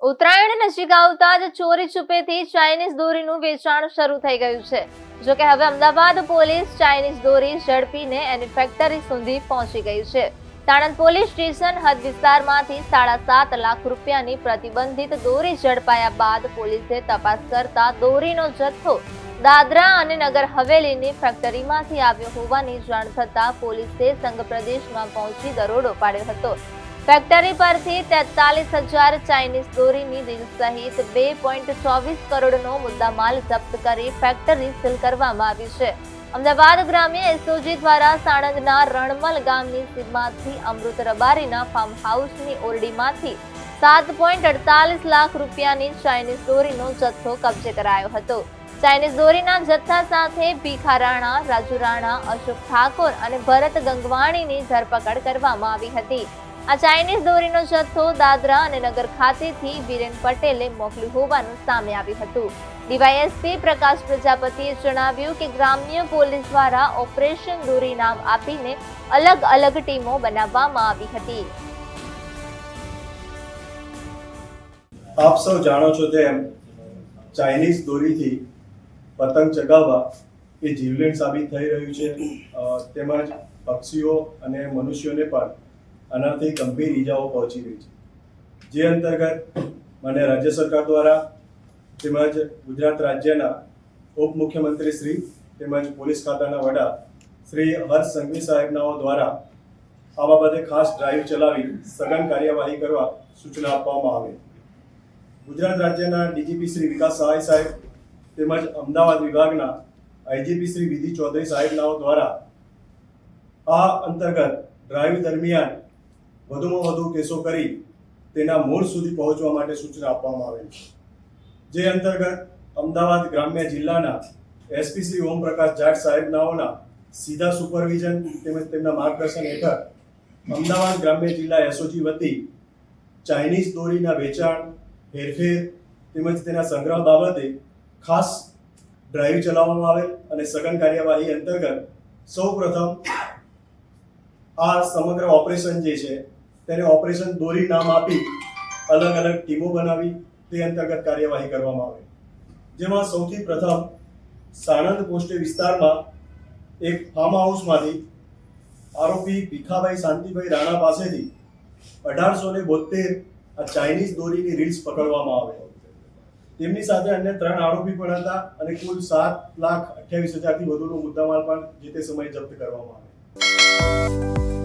ઉત્તરાયણ નજીક આવતા જ ચોરી છુપેથી ચાઇનીઝ દોરીનું વેચાણ શરૂ થઈ ગયું છે। જોકે હવે અમદાવાદ પોલીસ ચાઇનીઝ દોરી ઝડપીને એની ફેક્ટરી સુધી પહોંચી ગઈ છે। સાણંદ પોલીસ સ્ટેશન હદ વિસ્તારમાંથી 7.5 લાખ રૂપિયાની પ્રતિબંધિત દોરી ઝડપાયા બાદ પોલીસે તપાસ કરતા દોરીનો જથ્થો દાદરા અને નગર હવેલીની ફેક્ટરીમાંથી આવ્યો હોવાની જાણ થતા પોલીસે સંઘ પ્રદેશમાં પહોંચી દરોડો પાડ્યો હતો। ફેક્ટરી પરથી 43,000 ચાઇનીઝ દોરીની રીલ સહિત 2.24 કરોડનો મુદ્દામાલ જપ્ત કરી ફેક્ટરી સીલ કરવામાં આવી છે। અમદાવાદ ગ્રામ્ય એસઓજી દ્વારા સાણંદના રણમલ ગામની સીમમાંથી અમૃત રબારીના ફાર્મ હાઉસની ઓરડીમાંથી 7.48 લાખ રૂપિયાની ચાઇનીઝ દોરીનો જથ્થો કબજે કરાયો હતો। ચાઇનીઝ દોરીના જથ્થા સાથે ભીખા રાણા, રાજુ રાણા, અશોક ઠાકોર અને ભરત ગંગવાણીની ધરપકડ કરવામાં આવી હતી। આ ચાઇનીઝ દોરીનો જથ્થો દાદરા અને નગર ખાતેથી બીરેન પટેલે મોકલ્યો હોવાનું સામે આવ્યું હતું। ડીવાયએસપી પ્રકાશ પ્રજાપતિએ જણાવ્યું કે ગ્રામ્ય પોલીસ દ્વારા ઓપરેશન દોરી નામ આપીને અલગ અલગ ટીમો બનાવવામાં આવી હતી। આપ સૌ જાણો છો તેમ ચાઇનીઝ દોરીથી પતંગ ચગાવવા એ જીવલેણ સાબિત થઈ રહ્યું છે। તેમજ પક્ષીઓ અને મનુષ્યોને પણ આનાથી ગંભીર ઈજાઓ પહોંચી રહી છે। જે અંતર્ગત મને રાજ્ય સરકાર દ્વારા તેમજ ગુજરાત રાજ્યના ઉપમુખ્યમંત્રી શ્રી તેમજ પોલીસ ખાતાના વડા શ્રી હર્ષ સંઘવી સાહેબનાઓ દ્વારા આ બાબતે ખાસ ડ્રાઈવ ચલાવી સઘન કાર્યવાહી કરવા સૂચના આપવામાં આવી। ગુજરાત રાજ્યના ડીજીપી શ્રી વિકાસ સહાય સાહેબ તેમજ અમદાવાદ વિભાગના આઈજીપી શ્રી વિધિ ચૌધરી સાહેબનાઓ દ્વારા આ અંતર્ગત ડ્રાઈવ દરમિયાન વધુમાં વધુ કેસો કરી તેના મૂળ સુધી પહોંચવા માટે સૂચના આપવામાં આવેલ છે। જે અંતર્ગત અમદાવાદ ગ્રામ્ય જિલ્લાના એસપી શ્રી ઓમપ્રકાશ જાટ સાહેબનાઓના સીધા સુપરવિઝન તેમજ તેમના માર્ગદર્શન હેઠળ અમદાવાદ ગ્રામ્ય જિલ્લા એસઓજી વતી ચાઇનીઝ દોરીના વેચાણ, હેરફેર તેમજ તેના સંગ્રહ બાબતે ખાસ ડ્રાઈવ ચલાવવામાં આવેલ અને સઘન કાર્યવાહી અંતર્ગત સૌપ્રથમ આ સમગ્ર ઓપરેશન જે છે તેને ઓપરેશન દોરી નામ આપી અલગ અલગ ટીમો બનાવી તે અંતર્ગત કાર્યવાહી કરવામાં આવે। જેમાં સૌથી પ્રથમ સાણંદ પોસ્ટે વિસ્તારમાં એક ફાર્મ હાઉસમાંથી આરોપી ભીખાભાઈ શાંતિભાઈ રાણા પાસેથી 1872 આ ચાઇનીઝ દોરીની રીલ્સ પકડવામાં આવે। તેમની સાથે અન્ય 3 આરોપી પણ હતા અને કુલ 7,28,000 થી વધુનો મુદ્દામાલ પણ જે તે સમયે જપ્ત કરવામાં આવે।